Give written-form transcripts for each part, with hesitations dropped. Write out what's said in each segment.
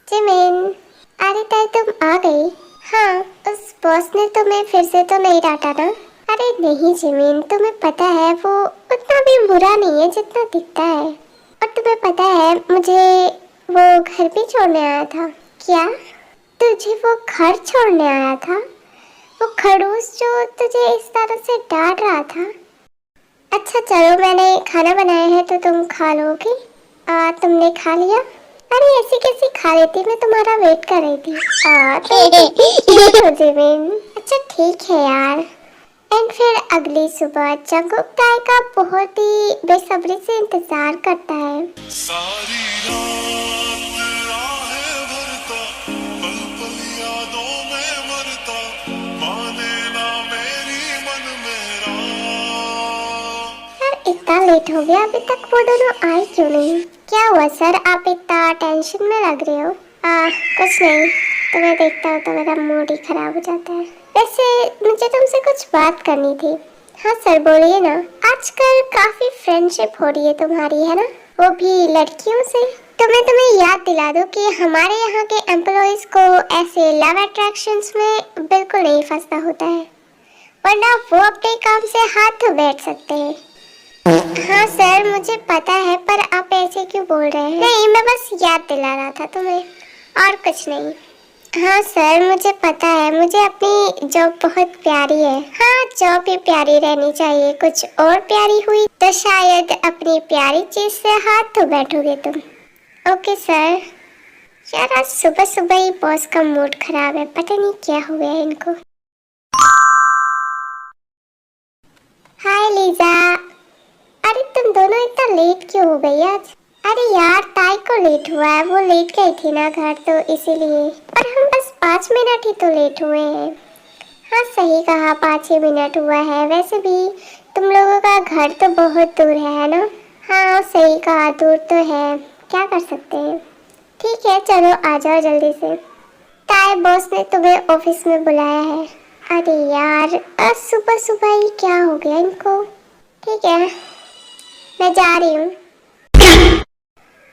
Jimin, अरे ताई तुम आ गई। हाँ, उस बॉस ने तुम्हें फिर से तो नहीं डांटा ना? अरे नहीं जिमिन, तुम्हें पता है वो उतना भी बुरा नहीं है जितना दिखता है। और तुम्हें पता है मुझे वो घर भी छोड़ने आया था। क्या तुझे वो घर छोड़ने आया था? वो खड़ूस जो तुझे इस तरह से डांट रहा था? अच्छा चलो, मैंने खाना बनाया है तो तुम खा लोगी। तुमने खा लिया? अरे ऐसी कैसी खा लेती, मैं तुम्हारा वेट कर रही थी। तुम हो जिमिन। अच्छा ठीक है यार। एंड फिर अगली सुबह जंगकुक ताई का बहुत ही बेसब्री से इंतजार करता है। सारी रात आहें भरता, पल पल यादों में मरता, माने ना मेरी मन मेरा। यार इतना लेट हो गया, अभी तक वो दोनों आए क्यों नहीं? क्या हुआ सर, आप इतना टेंशन में लग रहे हो? कुछ नहीं, तुम्हें देखता हूँ तो मेरा मूड ही खराब हो जाता है। वैसे मुझे तुमसे कुछ बात करनी थी। हाँ सर बोलिए ना। आजकल काफी फ्रेंडशिप हो रही है तुम्हारी, है ना? वो भी लड़कियों से। तो मैं तुम्हें याद दिला दूं कि हमारे यहाँ के एम्प्लॉइज को ऐसे लव अट्रैक्शंस में बिल्कुल नहीं फंसना होता है, वरना वो अपने काम से हाथ धो बैठ सकते हैं। हाँ सर मुझे पता है, पर आप ऐसे क्यों बोल रहे हैं? नहीं, मैं बस याद दिला रहा था तुम्हें, और कुछ नहीं। हाँ सर मुझे पता है, मुझे अपनी जॉब बहुत प्यारी है। हाँ जॉब भी प्यारी रहनी चाहिए, कुछ और प्यारी हुई तो शायद अपनी प्यारी चीज से हाथ धो बैठोगे तुम। Okay sir. यार आज सुबह सुबह ही बॉस का मूड खराब है, पता नहीं क्या हो गया इनको। हाय लीजा। अरे तुम दोनों इतना लेट क्यों हो गई आज? अरे यार ताई को लेट हुआ है, वो लेट गई थी ना घर तो इसीलिए। और हम बस 5 मिनट ही तो लेट हुए हैं। हाँ सही कहा, 5 ही मिनट हुआ है। वैसे भी तुम लोगों का घर तो बहुत दूर है ना? हाँ सही कहा, दूर तो है, क्या कर सकते हैं। ठीक है चलो आ जाओ जल्दी से। ताई बॉस ने तुम्हें ऑफिस में बुलाया है। अरे यार आज सुबह सुबह ही क्या हो गया इनको। ठीक है मैं जा रही हूँ।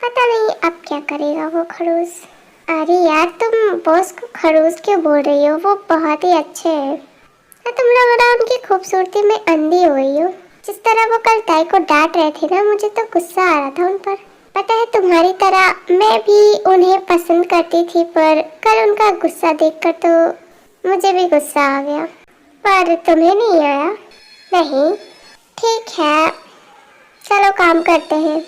पता नहीं अब क्या करेगा वो खड़ूस। अरे यार तुम बॉस को खड़ूस क्यों बोल रही हो, वो बहुत ही अच्छे हैं। तुम लोग ना उनकी खूबसूरती में अंधी हुई हो। जिस तरह वो कल ताई को डांट रहे थे ना, मुझे तो गुस्सा आ रहा था उन पर। पता है तुम्हारी तरह मैं भी उन्हें पसंद करती थी, पर कल उनका गुस्सा देखकर तो मुझे भी गुस्सा आ गया। पर तुम्हें नहीं आया? नहीं। ठीक है चलो काम करते हैं।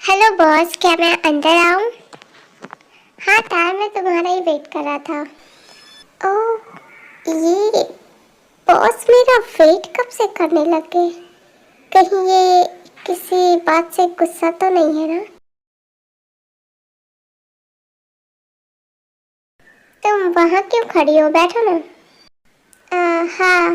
हेलो बॉस, क्या मैं अंदर आऊं? हाँ तार मैं तुम्हारा ही वेट कर रहा था। ओह ये बॉस मेरा वेट कब से करने लग गए? कहीं ये किसी बात से गुस्सा तो नहीं है ना? तुम वहाँ क्यों खड़ी हो, बैठो ना। हाँ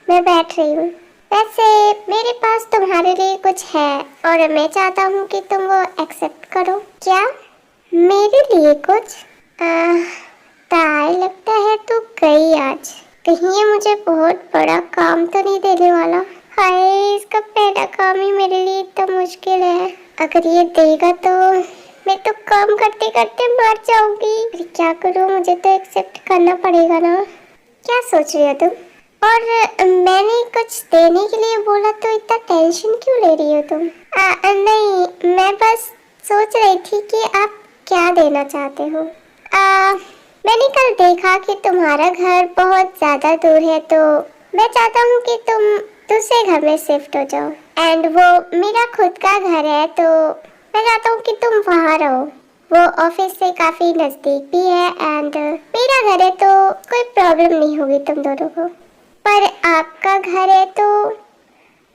मैं बैठ रही हूँ। वैसे मेरे पास तुम्हारे लिए कुछ है और मैं चाहता हूँ कि तुम वो एक्सेप्ट करो। क्या मेरे लिए कुछ? ताई लगता है तू गई आज। कहीं ये मुझे बहुत बड़ा काम तो नहीं देने वाला? हाय इसका पहला काम ही मेरे लिए इतना मुश्किल है। अगर ये देगा तो मैं तो काम करते करते मर जाऊंगी। फिर क्या करूँ, मुझे तो एक्सेप्ट करना पड़ेगा ना। क्या सोच रही हो तुम? और मैंने कुछ देने के लिए बोला तो इतना टेंशन क्यों ले रही हो तुम? नहीं मैं बस सोच रही थी कि आप क्या देना चाहते हो। मैंने कल देखा कि तुम्हारा घर बहुत ज्यादा दूर है, तो मैं चाहता हूँ कि तुम दूसरे घर में शिफ्ट हो जाओ। एंड वो मेरा खुद का घर है, तो मैं चाहता हूँ कि तुम वहाँ रहो। वो ऑफिस से काफी नजदीक भी है एंड मेरा घर है, तो कोई प्रॉब्लम नहीं होगी तुम दोनों को। पर आपका घर है तो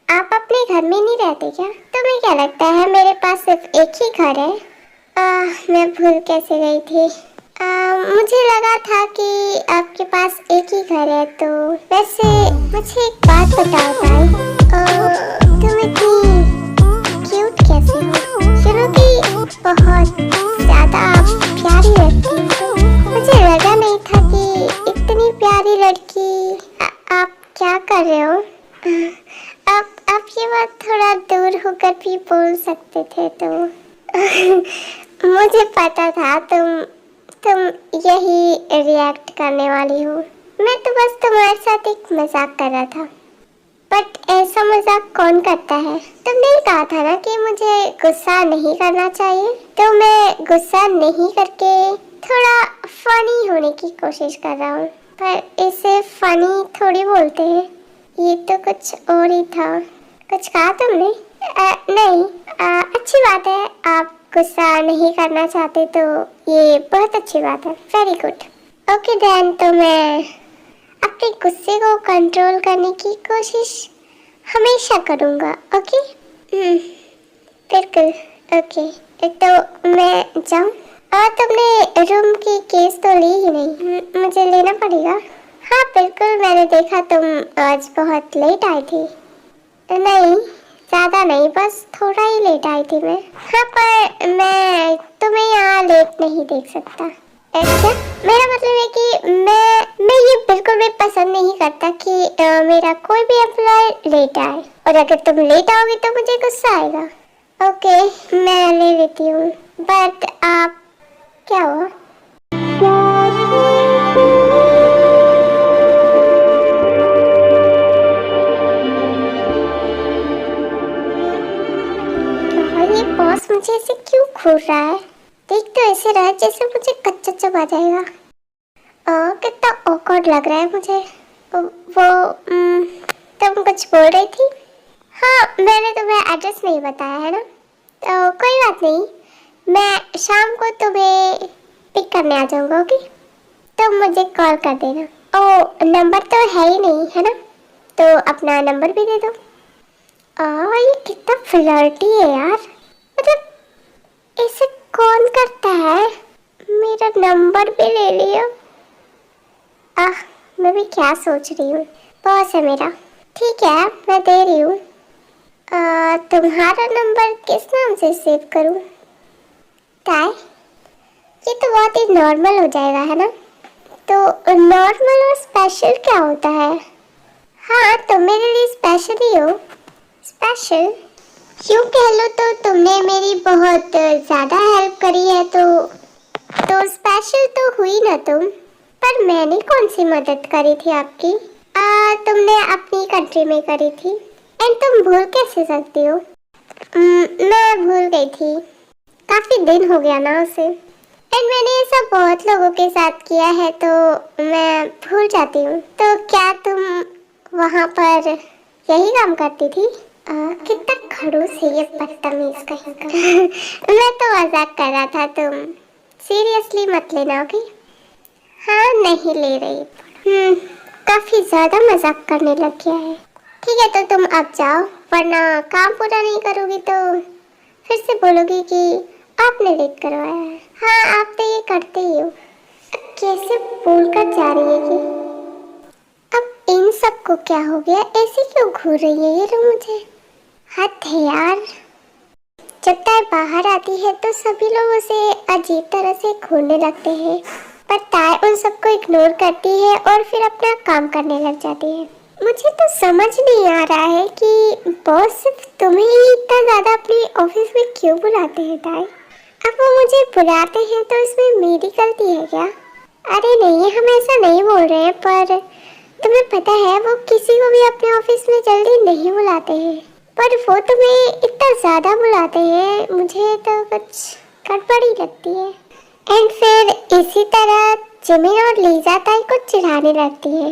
आप अपने घर में नहीं रहते क्या? तुम्हें क्या लगता है मेरे पास सिर्फ एक ही घर है? मैं भूल कैसे गई थी। मुझे लगा था कि आपके पास एक ही घर है। तो वैसे मुझे एक बात बताओ ताई, तुम इतनी क्यूट कैसे हो? सुनो कि बहुत ज्यादा प्यारी लगती हो। मुझे लगा नहीं था कि इतनी प्यारी लड़की। आप क्या कर रहे हो? आप ये बात थोड़ा दूर होकर भी बोल सकते थे तो। मुझे पता था तुम यही रिएक्ट करने वाली हो। मैं तो बस तुम्हारे साथ एक मजाक कर रहा था। बट ऐसा मजाक कौन करता है? तुमने ही कहा था ना कि मुझे गुस्सा नहीं करना चाहिए, तो मैं गुस्सा नहीं करके थोड़ा फनी होने की कोशिश कर रहा हूँ। पर इसे फनी थोड़ी बोलते हैं, ये तो कुछ और ही था। कुछ कहा तुमने? नहीं, अच्छी बात है। आप गुस्सा नहीं करना चाहते तो ये बहुत अच्छी बात है। Very good. ओके देन, तो मैं अपने गुस्से को कंट्रोल करने की कोशिश हमेशा करूँगा। ओके? बिल्कुल। ओके, तो मैं जाऊँ? और तुमने रूम की केस तो ली ही नहीं? मुझे लेना पड़ेगा। हाँ बिल्कुल, मैंने देखा तुम आज बहुत लेट आई थी। नहीं, ज़्यादा नहीं, बस थोड़ा ही लेट आई थी मैं। हाँ, पर मैं तुम्हें यहाँ लेट नहीं देख सकता। क्या? मेरा मतलब है कि मैं ये बिल्कुल भी पसंद नहीं करता कि मेरा कोई भी एम्प्लॉय लेट आए, और अगर तुम लेट आओगे तो मुझे गुस्सा आएगा। ओके, मैं ले लेती हूँ। बट आप, क्या हुआ? ये बॉस मुझे ऐसे क्यों घूर रहा है? देख तो ऐसे रहा है जैसे मुझे कच्चा चबा जाएगा। कितना ऑकवर्ड लग रहा है मुझे। वो तुम कुछ बोल रही थी? हाँ, मैंने तुम्हें एड्रेस नहीं बताया है ना, तो कोई बात नहीं, मैं शाम को तुम्हें पिक करने आ जाऊंगा। ओके, तुम मुझे कॉल कर देना। ओ, नंबर तो है ही नहीं है ना, तो अपना नंबर भी दे दो। ये कितना फ्लर्टी है यार। मतलब ऐसे कौन करता है? मेरा नंबर भी ले लिया। मैं भी क्या सोच रही हूँ, बॉस है मेरा। ठीक है, मैं दे रही हूँ। तुम्हारा नंबर किस नाम से सेव करूँ? टाई? ये तो बहुत ही नॉर्मल हो जाएगा है ना। तो नॉर्मल और स्पेशल क्या होता है? हाँ, तुम मेरे लिए स्पेशल ही हो। स्पेशल? यूँ कह लो तो तुमने मेरी बहुत ज़्यादा हेल्प करी है, तो स्पेशल तो हुई ना तुम। पर मैंने कौन सी मदद करी थी आपकी? तुमने अपनी कंट्री में करी थी, एंड तुम भूल कैसे सकती हो? मैं भूल गई थी, काफ़ी दिन हो गया ना उसे, एंड मैंने ऐसा बहुत लोगों के साथ किया है, तो मैं भूल जाती हूँ। तो क्या तुम वहाँ पर यही काम करती थी? कितना खड़ूस है ये बदतमीज कहीं का। मैं तो मजाक कर रहा था, तुम सीरियसली मत लेना। ओके? हाँ, नहीं ले रही। काफी ज्यादा मजाक करने लग गया है। ठीक है, तो तुम अब जाओ, वरना काम पूरा नहीं करोगी तो फिर से बोलोगी कि आपने लेट करवाया है। हाँ, आप तो ये करते ही हो। कैसे बोलकर जा रही है कि अब इन सबको क्या हो गया? ऐसे क्यों घूर रही है ये लोग मुझे? हद है यार। जब ताय बाहर आती है तो सभी लोग उसे अजीब तरह से घूरने लगते हैं, पर ताय उन सबको इग्नोर करती है और फिर अपना काम करने लग जाती है। मुझे तो समझ नहीं आ रहा है कि बॉस सिर्फ तुम्हें ही इतना ज़्यादा अपने ऑफिस में क्यों बुलाते हैं ताय? अब वो मुझे बुलाते हैं तो इसमें मेरी गलती है क्या? अरे नहीं, हम ऐसा नहीं बोल रहे हैं, पर तुम्हें पता है वो किसी को भी अपने ऑफिस में जल्दी नहीं बुलाते हैं, पर वो तुम्हें इतना ज़्यादा बुलाते हैं, मुझे तो कुछ गड़बड़ी लगती है। एंड फिर इसी तरह जिमिन और लीजा ताई को चिढ़ाने लगती है।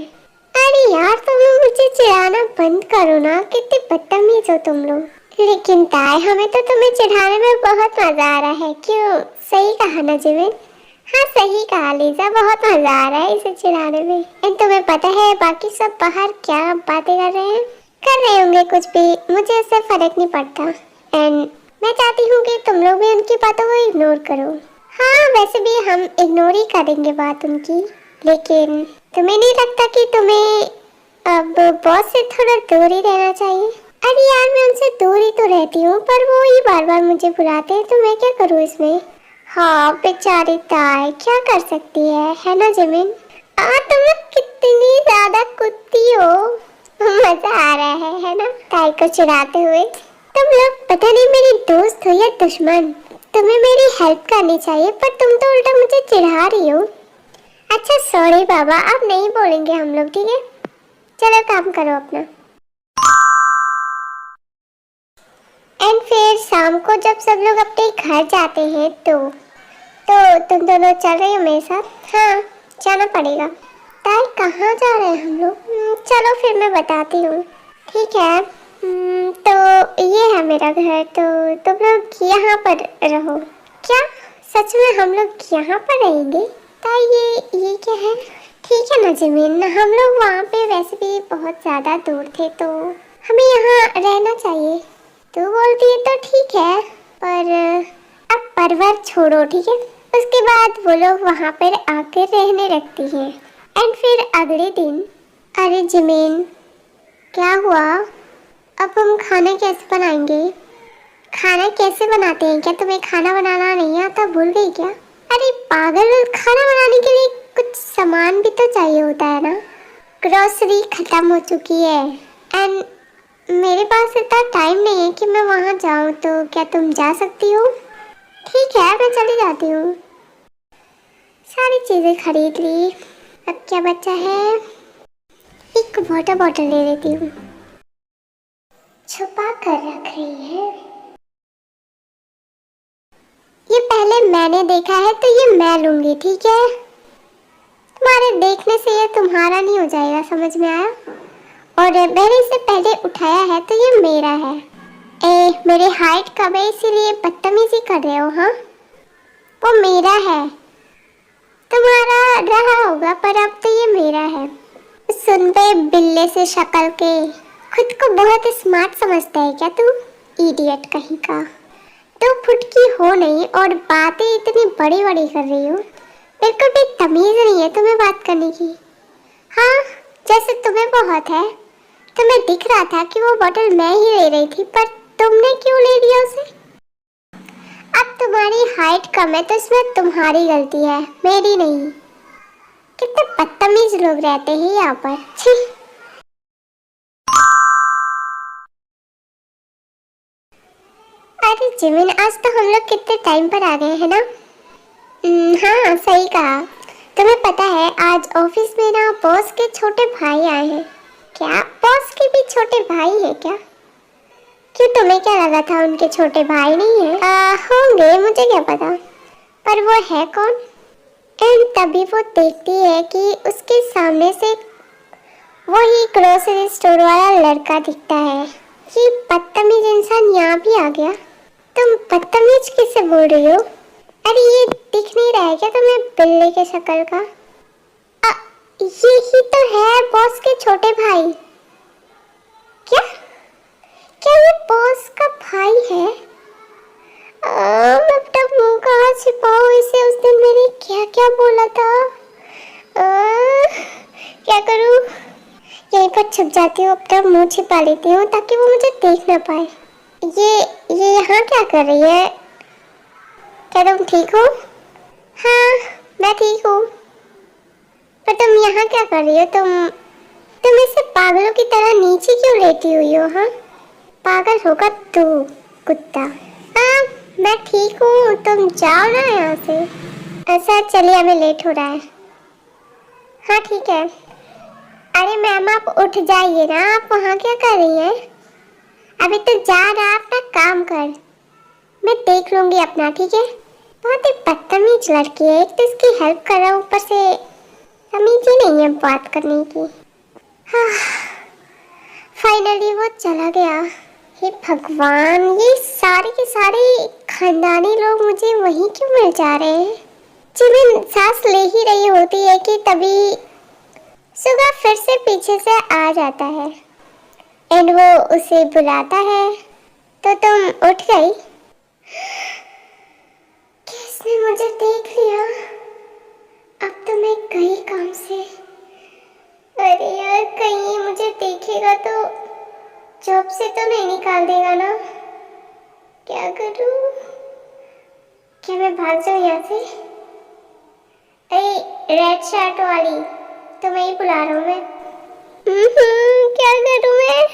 अरे यार, तुम लोग मुझे चिढ़ाना बंद करो ना, कितने बदतमीज हो तुम लोग। लेकिन ताई, हमें तो तुम्हें चिढ़ाने में बहुत मजा आ रहा है। क्यों? सही कहा ना जिमिन? हाँ, सही कहा लीजा, बहुत मजा आ रहा है इसे चिढ़ाने में। एंड तुम्हें पता है बाकी सब बाहर क्या बातें कर रहे हैं? कर रहे होंगे कुछ भी, मुझे इससे फर्क नहीं पड़ता। एंड मैं चाहती हूँ कि तुम लोग भी उनकी बातों को इग्नोर करो। हाँ, वैसे भी हम इग्नोर ही करेंगे बात उनकी, लेकिन तुम्हें नहीं लगता कि तुम्हें अब बॉस से थोड़ा दूर ही रहना चाहिए? अरे यार, मैं उनसे दूर ही तो रहती हूँ, पर वो ही बार बार मुझे बुलाते हैं, तो मैं क्या करूँ इसमें? हाँ, बेचारी ताई क्या कर सकती है ना जिमिन? तुम लोग कितनी ज्यादा कुत्ती हो। मजा आ रहा है ना ताई को चिढ़ाते हुए? तुम लोग पता नहीं मेरी दोस्त हो या दुश्मन, तुम्हें मेरी हेल्प करनी चाहिए, पर तुम तो उल्टा मुझे चिढ़ा रही हो। अच्छा सॉरी बाबा, अब नहीं बोलेंगे हम लोग, ठीक है? चलो काम करो अपना। एंड फिर शाम को जब सब लोग अपने घर जाते हैं तो तुम दोनों चल रही हो मेरे साथ? हाँ, जाना पड़ेगा। ताई कहाँ जा रहे हैं हम लोग? चलो फिर मैं बताती हूँ। ठीक है। तो ये है मेरा घर, तो तुम लोग यहाँ पर रहो। क्या सच में हम लोग यहाँ पर रहेंगे? ताई ये क्या है? ठीक है ना जिमिन, हम लोग वहाँ पे वैसे भी बहुत ज़्यादा दूर थे, तो हमें यहाँ रहना चाहिए। तू बोलती है तो ठीक है, पर अब परवर छोड़ो, ठीक है? उसके बाद वो लोग वहाँ पर आकर रहने लगती हैं। एंड फिर अगले दिन, अरे जिमिन क्या हुआ? अब हम खाना कैसे बनाएंगे? खाना कैसे बनाते हैं? क्या तुम्हें खाना बनाना नहीं आता? भूल गई क्या? अरे पागल, खाना बनाने के लिए कुछ सामान भी तो चाहिए होता है ना। ग्रोसरी खत्म हो चुकी है एंड मेरे पास इतना टाइम नहीं है कि मैं वहाँ जाऊँ, तो क्या तुम जा सकती हो? ठीक है, मैं चली जाती हूँ। सारी चीज़ें खरीद ली, अब क्या बचा है? एक वाटर बॉटल ले लेती हूँ। छुपा कर रख रही है। ये पहले मैंने देखा है तो ये मैं लूंगी, ठीक है? तुम्हारे देखने से ये तुम्हारा नहीं हो जाएगा, समझ में आया? और मैंने इसे पहले उठाया है तो ये मेरा है। मेरी हाइट कम है इसीलिए बदतमीजी कर रहे हो? हाँ, वो मेरा है, तुम्हारा रहा होगा पर अब तो ये मेरा है। सुन बे बिल्ले से शक्ल के, खुद को बहुत स्मार्ट समझता है क्या तू? इडियट कहीं का। 2 फुट की हो नहीं और बातें इतनी बड़ी बड़ी कर रही हो। बिल्कुल भी तमीज नहीं है तुम्हें बात करने की। हाँ, जैसे तुम्हें बहुत है। तुम्हें दिख रहा था कि वो बोतल मैं ही ले रही थी, पर तुमने क्यों ले लिया उसे? अब तुम्हारी हाइट कम है तो इसमें तुम्हारी गलती है, मेरी नहीं। कितने बदतमीज लोग रहते हैं यहाँ पर, छी। अरे जिमिन, आज तो हम लोग कितने टाइम पर आ गए हैं ना? हाँ सही कहा। तुम्हें पता है आज ऑफिस में ना बॉस के छोटे भाई आए हैं। क्या बॉस के भी छोटे भाई हैं क्या? क्यों, तुम्हें क्या लगा था उनके छोटे भाई नहीं है? होंगे, मुझे क्या पता। पर वो है कौन? एंड तभी वो देखती है कि उसके सामने से वही ग्रोसरी स्टोर वाला लड़का दिखता है। ये बदतमीज इंसान यहाँ भी आ गया। तुम बदतमीज किससे बोल रही हो? अरे ये दिख नहीं रहा है क्या तुम्हें बिल्ली के शक्ल का? ये ही तो है बॉस के छोटे भाई। क्या क्या ये बॉस का भाई है? मैं अपना मुंह कहाँ छिपाऊं इसे? उस दिन मैंने क्या क्या बोला था? क्या करूं? यहीं पर छुप जाती हूँ, अपना मुंह छिपा लेती हूँ ताकि वो मुझे देख ना पाए। ये यहाँ क्या कर रही है? क्या तुम ठीक हो? हाँ मैं ठीक हूँ, पर तुम यहाँ क्या कर रही हो? तुम इसे पागलों की तरह नीचे क्यों लेटी हुई हो? हाँ, पागल होगा तू कुत्ता। हाँ मैं ठीक हूँ, तुम जाओ ना यहाँ से। ऐसा चलिए, हमें लेट हो रहा है। हाँ ठीक है। अरे मैम आप उठ जाइए ना, आप वहाँ क्या कर रही हैं? अभी तो जा रहा, अपना काम कर, मैं देख लूंगी अपना, ठीक है? बहुत ही बदतमीज लड़की है, एक तो इसकी हेल्प कर रहा हूँ, ऊपर से तमीज ही नहीं है बात करने की। हाँ फाइनली वो चला गया। हे भगवान, ये सारे के सारे खानदानी लोग मुझे वहीं क्यों मिल जा रहे हैं? जिमिन सांस ले ही रही होती है कि तभी सुगा फिर से पीछे से आ जाता है एंड वो उसे बुलाता है। तो तुम उठ गई? किसने मुझे देख लिया? अब तो मैं गई काम से। अरे यार, कहीं ये मुझे देखेगा तो जॉब से तो नहीं निकाल देगा ना? क्या करूं? क्या मैं भाग जाऊं यहाँ से? अरे रेड शर्ट वाली, तुम्हें ही बुला रहा हूँ मैं। क्या करूं मैं?